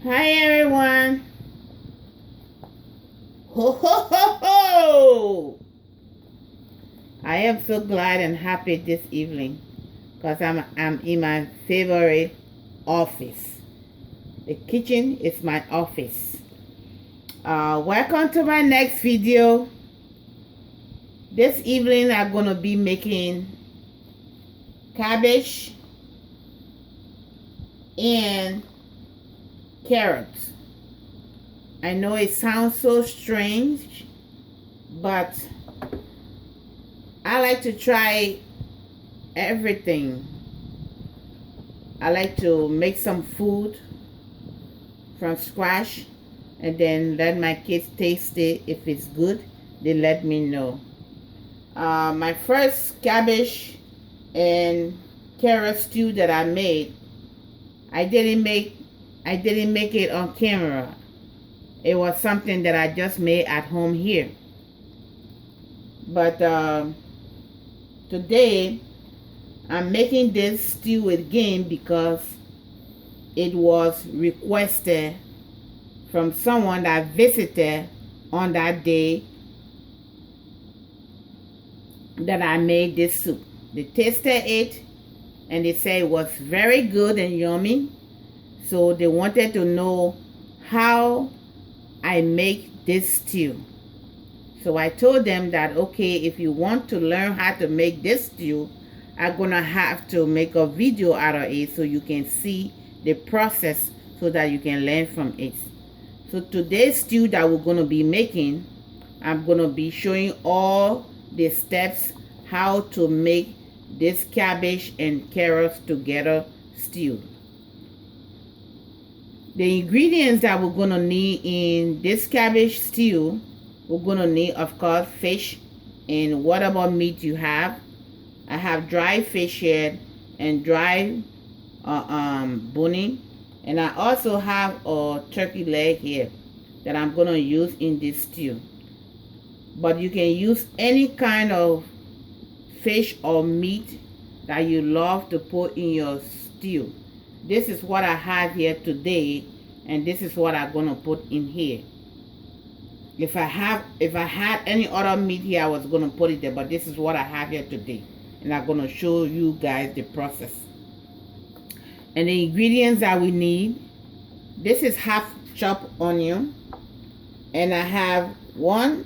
Hi everyone. Ho ho ho ho! I am so glad and happy this evening because I'm in my favorite office. The kitchen is my office. Welcome to my next video. This evening I'm gonna be making cabbage and carrots. I know it sounds so strange, but I like to try everything. I like to make some food from scratch and then let my kids taste it. If it's good, they let me know. My first cabbage and carrot stew that I made, I didn't make it on camera. It was something that I just made at home here. But today I'm making this stew again because it was requested from someone that visited on that day that I made this soup. They tasted it and they said it was very good and yummy. So they wanted to know how I make this stew. So I told them that, okay, if you want to learn how to make this stew, I'm gonna have to make a video out of it so you can see the process so that you can learn from it. So today's stew that we're gonna be making, I'm gonna be showing all the steps how to make this cabbage and carrots together stew. The ingredients that we're gonna need in this cabbage stew, we're gonna need, of course, fish and whatever meat you have. I have dry fish here and dry boning, and I also have a turkey leg here that I'm gonna use in this stew. But you can use any kind of fish or meat that you love to put in your stew. This is what I have here today, and this is what I'm gonna put in here. If I had any other meat here, I was gonna put it there, but this is what I have here today, and I'm gonna show you guys the process. And the ingredients that we need: this is half chopped onion, and I have 1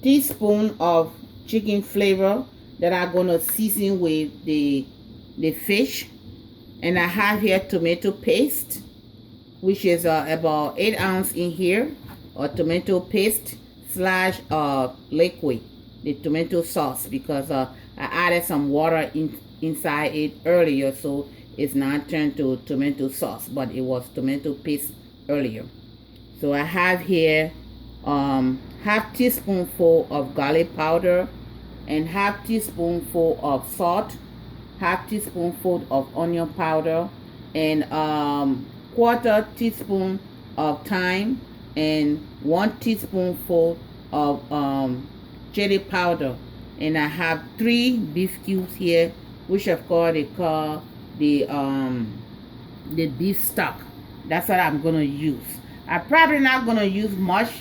teaspoon of chicken flavor that I'm gonna season with the fish. And I have here tomato paste, which is about 8 ounces in here, or tomato paste slash liquid, the tomato sauce, because I added some water inside it earlier, so it's not turned to tomato sauce, but it was tomato paste earlier. So I have here half teaspoonful of garlic powder and half teaspoonful of salt, half teaspoonful of onion powder, and quarter teaspoon of thyme, and 1 teaspoonful of chili powder. And I have 3 beef cubes here, which of course they call the beef stock. That's what I'm gonna use. I'm probably not gonna use much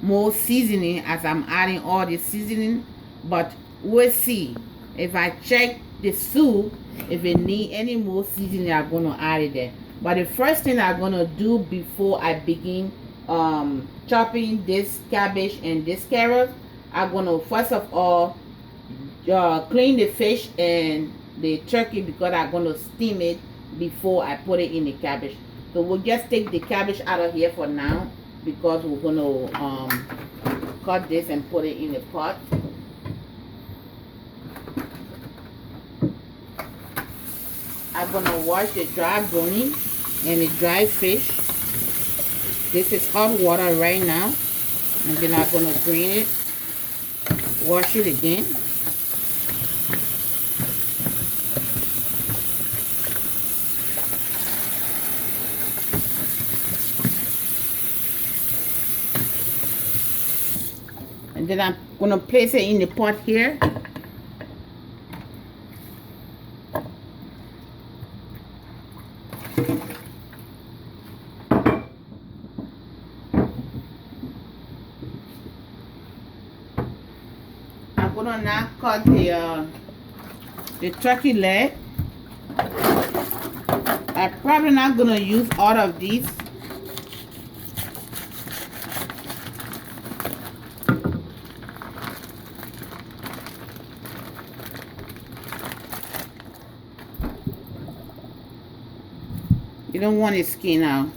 more seasoning as I'm adding all the seasoning, but we'll see. If I check the soup, if it need any more seasoning, I'm gonna add it there. But the first thing I'm gonna do before I begin chopping this cabbage and this carrot, I'm gonna first of all clean the fish and the turkey, because I'm gonna steam it before I put it in the cabbage. So we'll just take the cabbage out of here for now, because we're gonna cut this and put it in the pot. I'm gonna wash the dry bone and the dry fish. This is hot water right now, and then I'm gonna drain it, wash it again. And then I'm gonna place it in the pot here. I'm gonna now cut the turkey leg. I'm probably not gonna use all of these. You don't want its skin out.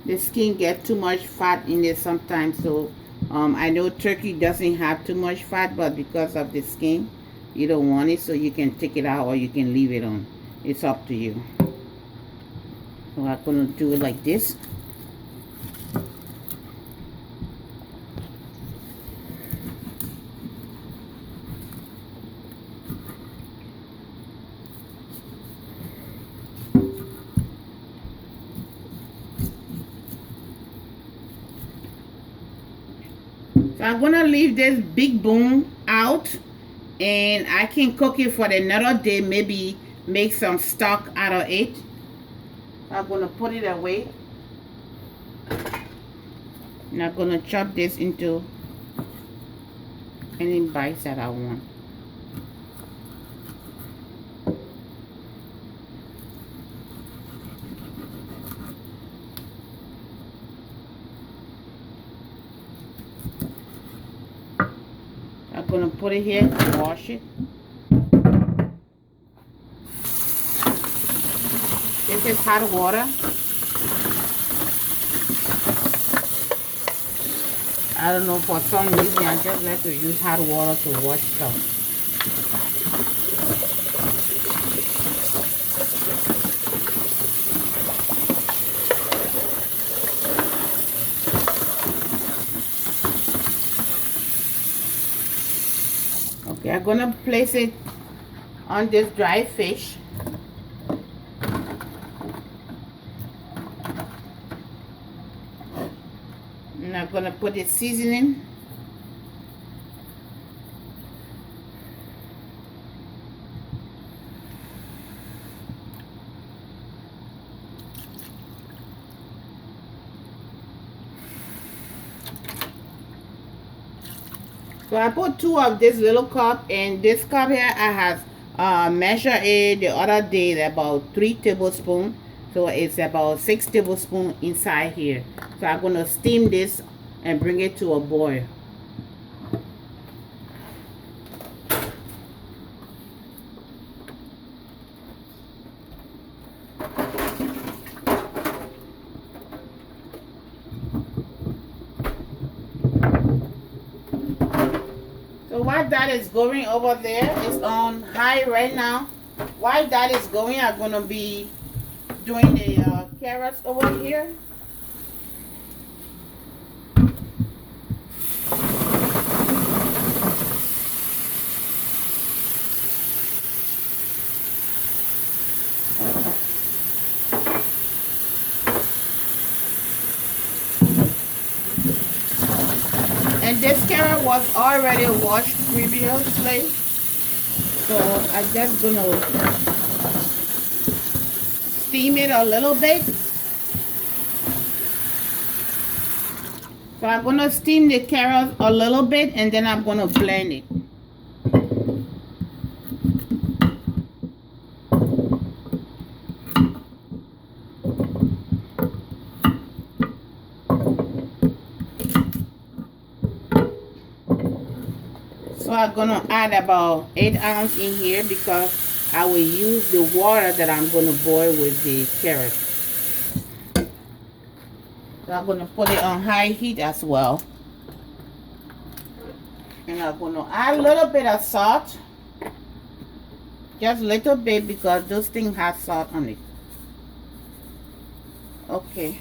The skin get too much fat in it sometimes, so I know turkey doesn't have too much fat, but because of the skin, you don't want it, so you can take it out or you can leave it on. It's up to you. So I'm gonna do it like this. So I'm gonna leave this big bone out, and I can cook it for another day, maybe make some stock out of it. I'm gonna put it away. And I'm gonna chop this into any bites that I want. I'm gonna put it here and wash it. This is hot water. I don't know, for some reason I just like to use hot water to wash stuff. Okay, I'm gonna place it on this dry fish. And I'm gonna put the seasoning. So I put 2 of this little cup, and this cup here I have measured it the other day about 3 tablespoons. So it's about 6 tablespoons inside here. So I'm gonna steam this and bring it to a boil. So while that is going over there, it's on high right now. While that is going, I'm gonna be doing the carrots over here. And this carrot was already washed previously, so I'm just gonna steam it a little bit. So I'm gonna steam the carrots a little bit, and then I'm gonna blend it. So I'm gonna add about 8 ounces in here because I will use the water that I'm gonna boil with the carrots. So I'm gonna put it on high heat as well. And I'm gonna add a little bit of salt. Just a little bit because those things have salt on it. Okay.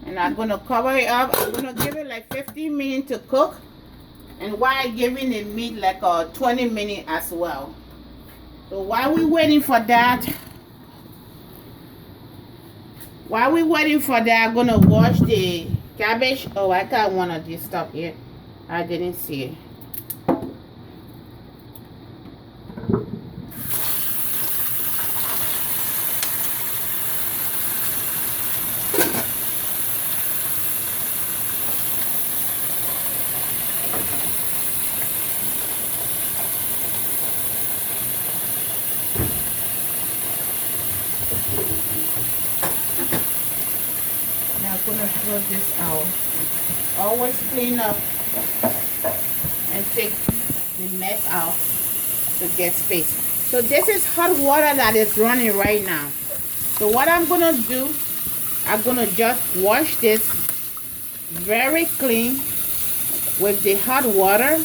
And I'm gonna cover it up. I'm gonna give it like 15 minutes to cook. And while giving the meat like 20 minutes as well. So while we're waiting for that, I'm gonna wash the cabbage. Oh, I got one of these stuff here. I didn't see it. Now I'm gonna throw this out. Always clean up and take the mess out to get space. So this is hot water that is running right now. So what I'm gonna do, I'm gonna just wash this very clean with the hot water.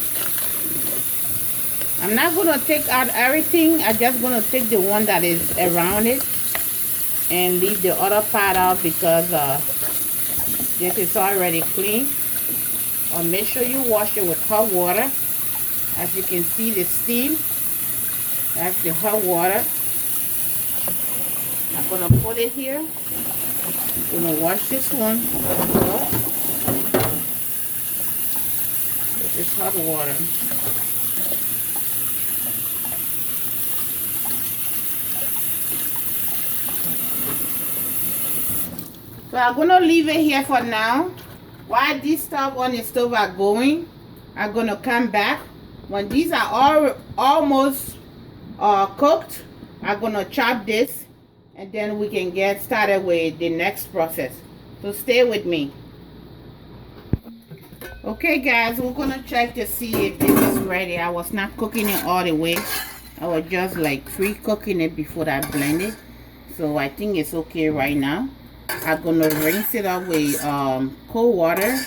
I'm not gonna take out everything. I'm just gonna take the one that is around it and leave the other part out because this is already clean. Make sure you wash it with hot water. As you can see, the steam, that's the hot water. I'm gonna put it here. I'm gonna wash this one. This is hot water. So I'm gonna leave it here for now. While these stuff on the stove are going, I'm gonna come back. When these are all almost cooked, I'm gonna chop this and then we can get started with the next process. So stay with me. Okay guys, we're gonna check to see if this is ready. I was not cooking it all the way. I was just like pre-cooking it before I blend it. So I think it's okay right now. I'm gonna rinse it up with cold water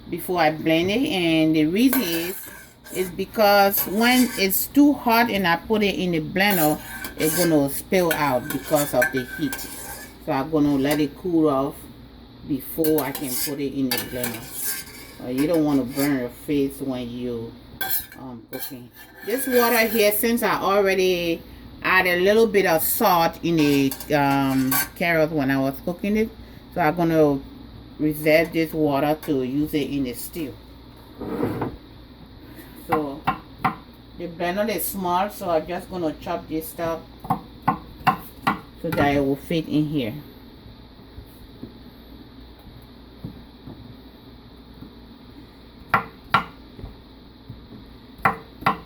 before I blend it, and the reason is because when it's too hot and I put it in the blender, it's gonna spill out because of the heat. So I'm gonna let it cool off before I can put it in the blender. You don't want to burn your face when you cooking. This water here, since I already add a little bit of salt in the carrot when I was cooking it, so I'm gonna reserve this water to use it in the stew. So the blender is small, so I'm just gonna chop this stuff so that it will fit in here.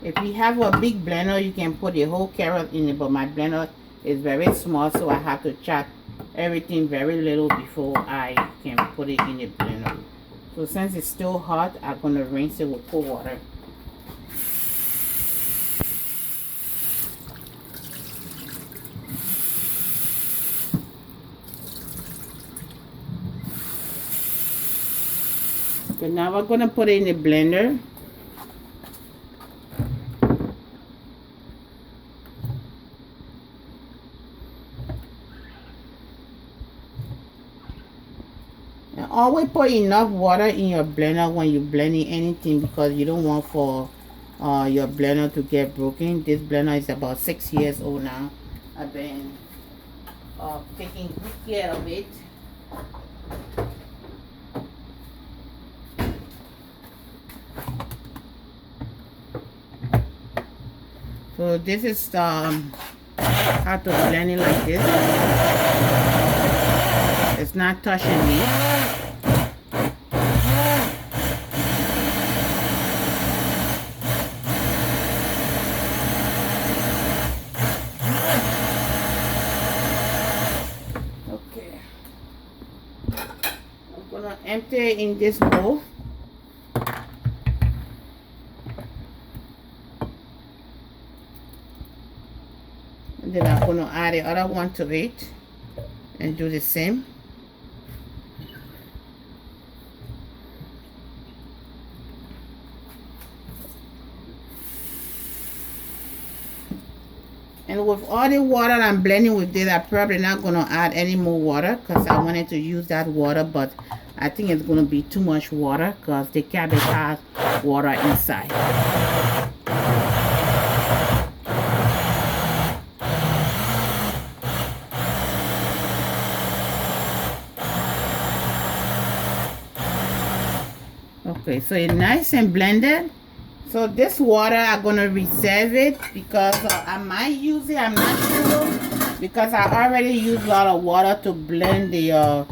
If you have a big blender, you can put the whole carrot in it, but my blender is very small, so I have to chop everything very little before I can put it in the blender. So since it's still hot, I'm going to rinse it with cold water. So now we're going to put it in the blender. Always put enough water in your blender when you're blending anything, because you don't want for your blender to get broken. This blender is about 6 years old now. I've been taking good care of it. So this is how to blend it like this. It's not touching me. Okay. I'm gonna empty it in this bowl. And then I'm gonna add the other one to it and do the same. And with all the water I'm blending with this, I'm probably not going to add any more water because I wanted to use that water, but I think it's going to be too much water because the cabbage has water inside. Okay, so it's nice and blended. So this water, I'm gonna reserve it because I might use it. I'm not sure because I already used a lot of water to blend the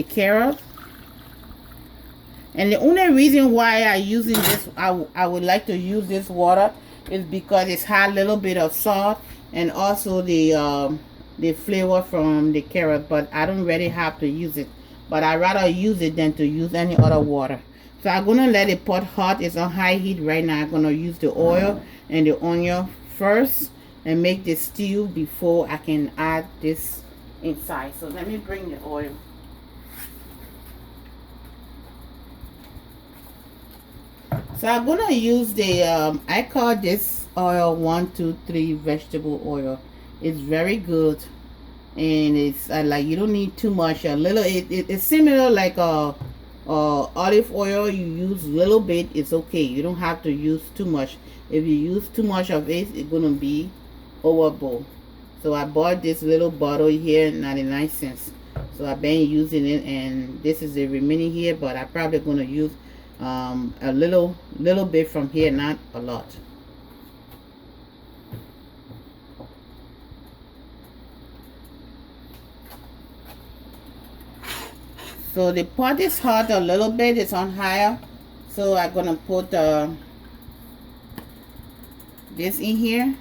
carrot. And the only reason why I using this, I would like to use this water is because it's had a little bit of salt and also the flavor from the carrot. But I don't really have to use it. But I'd rather use it than to use any other water. So I'm gonna let it pot hot. It's on high heat right now. I'm gonna use the oil and the onion first and make the stew before I can add this inside. So let me bring the oil. So I'm gonna use the I call this oil 123 vegetable oil. It's very good, and it's like you don't need too much. A little, it's similar like olive oil. You use a little bit, it's okay. You don't have to use too much. If you use too much of it, it's gonna be overboard. So I bought this little bottle here, 99 cents. So I've been using it, and this is the remaining here, but I'm probably gonna use a little bit from here, not a lot. So the pot is hot a little bit, it's on higher. So I'm gonna put this in here,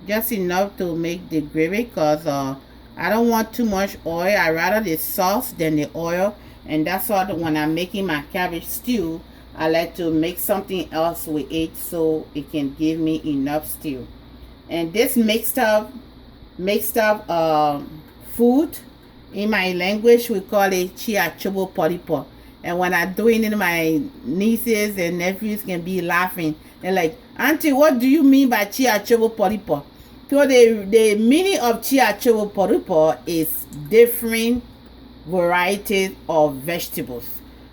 just enough to make the gravy, because I don't want too much oil. I rather the sauce than the oil. And that's why when I'm making my cabbage stew, I like to make something else with it so it can give me enough stew. And this mixed up food, in my language we call it chia chobo poripo. And when I'm doing it, my nieces and nephews can be laughing. They're like, "Auntie, what do you mean by chia chobo poripo?" So the meaning of chia chobo poripo is different varieties of vegetables,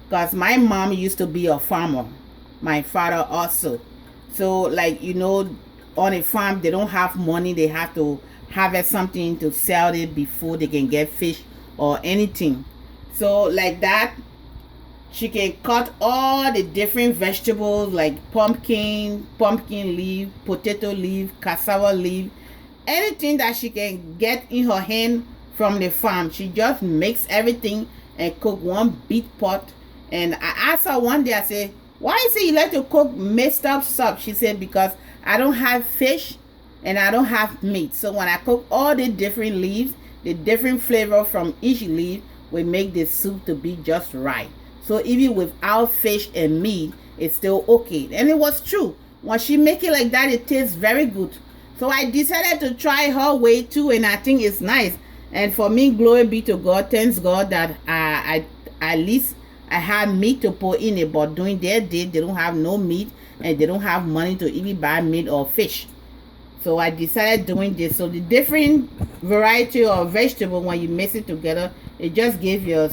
because my mom used to be a farmer, my father also. So like, you know, on a farm they don't have money, they have to harvest something to sell it before they can get fish or anything. So like that, she can cut all the different vegetables like pumpkin leaf, potato leaf, cassava leaf, anything that she can get in her hand from the farm. She just makes everything and cook one big pot. And I asked her one day, I said, "Why is it you like to cook messed up stuff?" She said, "Because I don't have fish and I don't have meat. So when I cook all the different leaves, the different flavor from each leaf will make the soup to be just right. So even without fish and meat, it's still okay." And it was true. When she make it like that, it tastes very good. So I decided to try her way too, and I think it's nice. And for me, glory be to God, thanks God that I at least I have meat to put in it. But during their day, they don't have no meat, and they don't have money to even buy meat or fish. So I decided doing this. So the different variety of vegetable, when you mix it together, it just gives your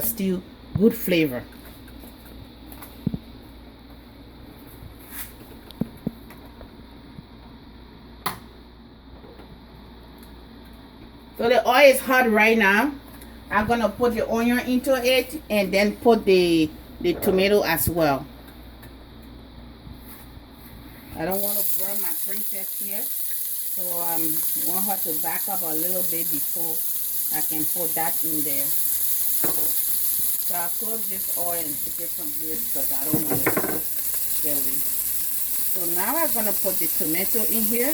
stew good flavor. So the oil is hot right now. I'm gonna put the onion into it and then put the tomato as well. I don't want to burn my princess here, so I want her to back up a little bit before I can put that in there. So I'll close this oil and take it from here because I don't want it to get in. So now I'm gonna put the tomato in here.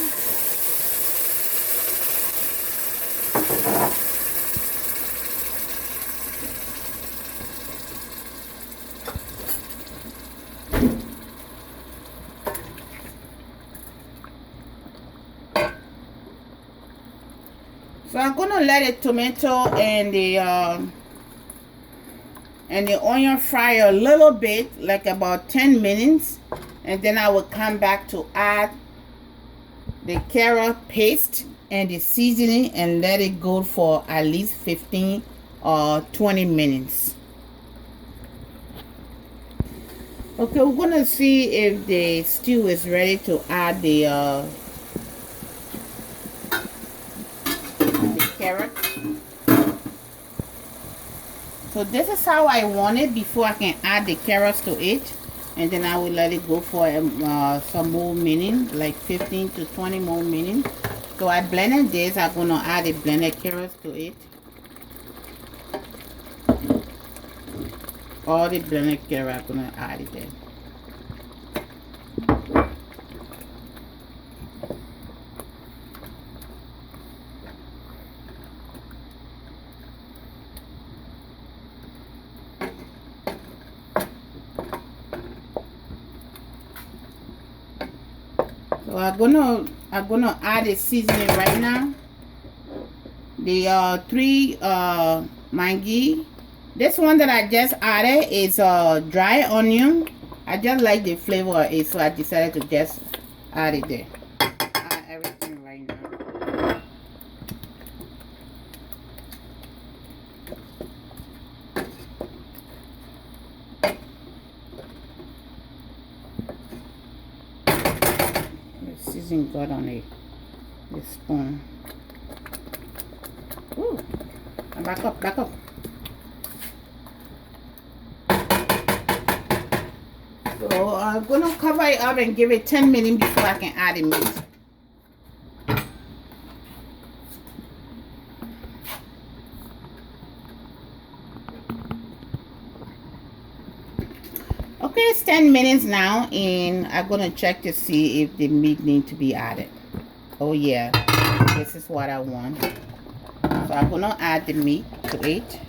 So I'm gonna let the tomato and the onion fry a little bit, like about 10 minutes, and then I will come back to add the carrot paste and the seasoning and let it go for at least 15 or 20 minutes. Okay, we're gonna see if the stew is ready to add the carrot. So So this is how I want it before I can add the carrots to it. And then I will let it go for some more minutes, like 15 to 20 more minutes. So I blended this. I'm going to add the blended carrots to it. All the blended carrots, I'm going to add it there. So I'm gonna add the seasoning right now. The 3 Maggi. This one that I just added is dry onion. I just like the flavor of it, so I decided to just add it there. Add everything right now. The seasoning got on the spoon. Ooh. Back up, back up. So I'm gonna cover it up and give it 10 minutes before I can add the meat. Okay, it's 10 minutes now, and I'm gonna check to see if the meat needs to be added. Oh yeah, this is what I want. So I'm gonna add the meat to it.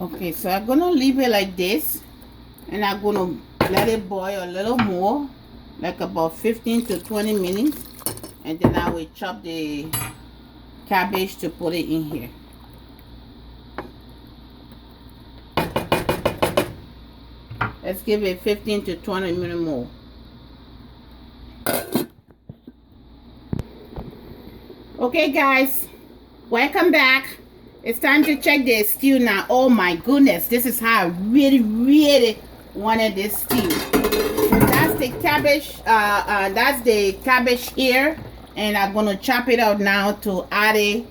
Okay, so I'm gonna leave it like this, and I'm gonna let it boil a little more, like about 15 to 20 minutes, and then I will chop the cabbage to put it in here. Let's give it 15 to 20 minutes more. Okay guys, welcome back. It's time to check the stew now. Oh my goodness, this is how I really wanted this stew. So that's the cabbage here, and I'm gonna chop it out now to add it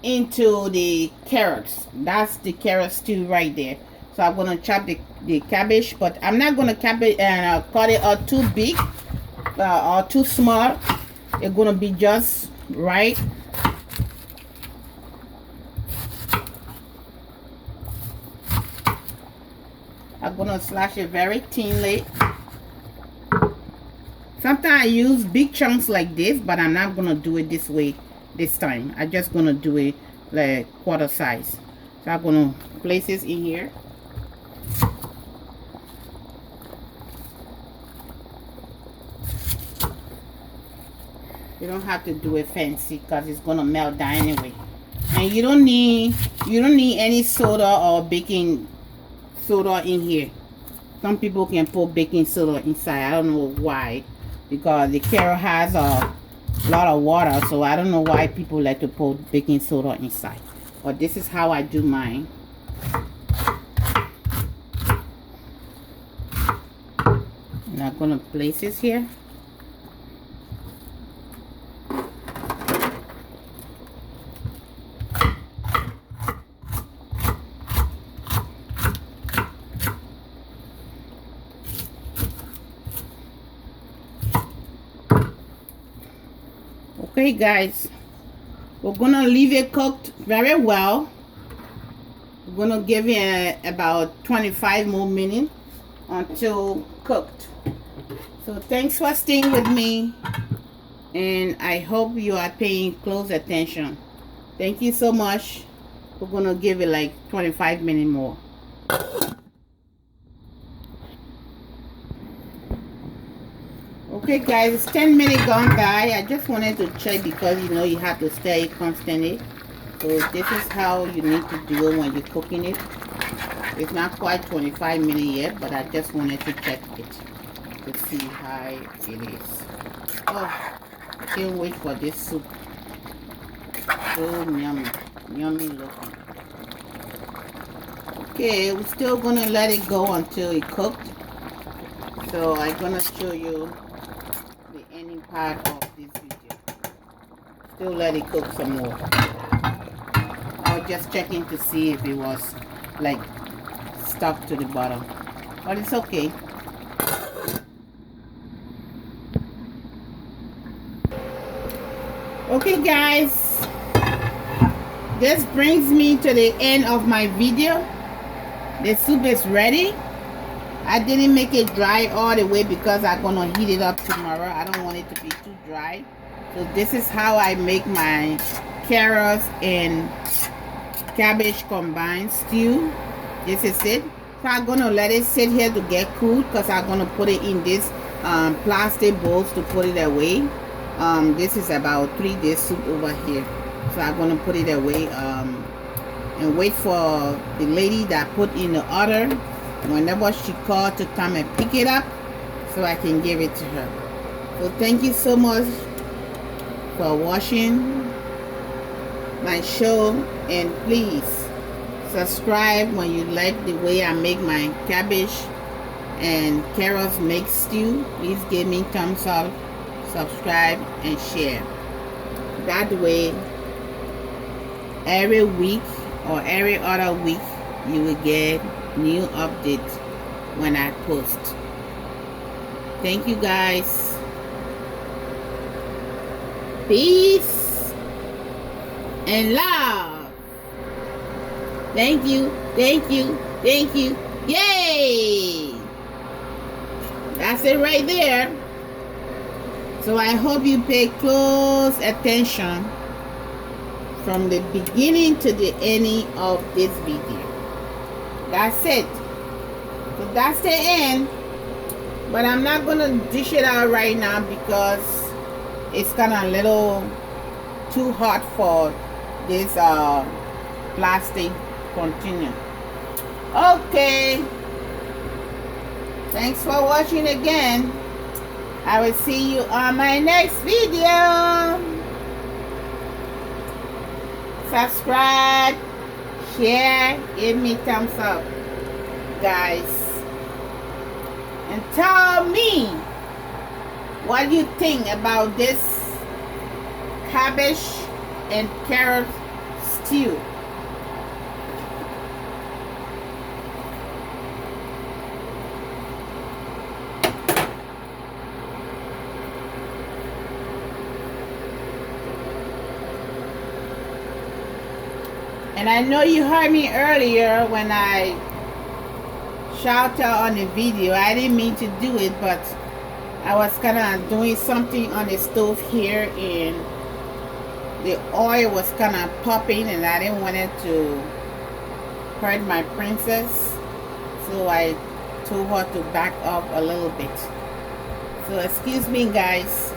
into the carrots. That's the carrot stew right there. So I'm gonna chop the cabbage, but I'm not gonna cut it out too big or too small. It's gonna be just right. I'm gonna slash it very thinly. Sometimes I use big chunks like this, but I'm not gonna do it this way this time. I'm just gonna do it like quarter size. So I'm gonna place this in here. You don't have to do it fancy because it's gonna melt down anyway. And you don't need any soda or baking soda in here. Some people can put baking soda inside. I don't know why, because the carrot has a lot of water, so I don't know why people like to put baking soda inside. But this is how I do mine. And I'm gonna place this here. Okay guys, we're gonna leave it cooked very well. We're gonna give it about 25 more minutes until cooked. So thanks for staying with me, and I hope you are paying close attention. Thank you so much. We're gonna give it like 25 minutes more. Okay guys, it's 10 minutes gone by. I just wanted to check because you know you have to stir it constantly. So this is how you need to do it when you're cooking it. It's not quite 25 minutes yet, but I just wanted to check it to see how it is. Oh, I can't wait for this soup. So yummy, yummy looking. Okay, we're still gonna let it go until it cooked. So I'm gonna show you the ending part of this video. Still let it cook some more. I was just checking to see if it was like stuck to the bottom, but it's okay. Okay guys, this brings me to the end of my video. The soup is ready. I didn't make it dry all the way because I'm gonna heat it up tomorrow. I don't want it to be too dry. So this is how I make my carrots and cabbage combined stew. This is it. So I'm gonna let it sit here to get cool because I'm gonna put it in this plastic bowls to put it away. This is about 3 days soup over here. So I'm gonna put it away and wait for the lady that put in the order whenever she called to come and pick it up so I can give it to her. So thank you so much for watching my show, and please subscribe when you like the way I make my cabbage and carrots mixed stew. Please give me thumbs up, subscribe and share. That way every week or every other week you will get new updates when I post. Thank you guys. Peace and love. Thank you, thank you, thank you. Yay! That's it right there. So I hope you pay close attention from the beginning to the ending of this video. That's it. So that's the end. But I'm not gonna dish it out right now because it's kind of a little too hot for this plastic container. Okay. Thanks for watching again. I will see you on my next video. Subscribe, share, give me thumbs up, guys, and tell me what you think about this cabbage and carrot stew. And I know you heard me earlier when I shouted on the video. I didn't mean to do it, but I was kind of doing something on the stove here and the oil was kind of popping and I didn't want it to hurt my princess. So I told her to back up a little bit. So excuse me guys.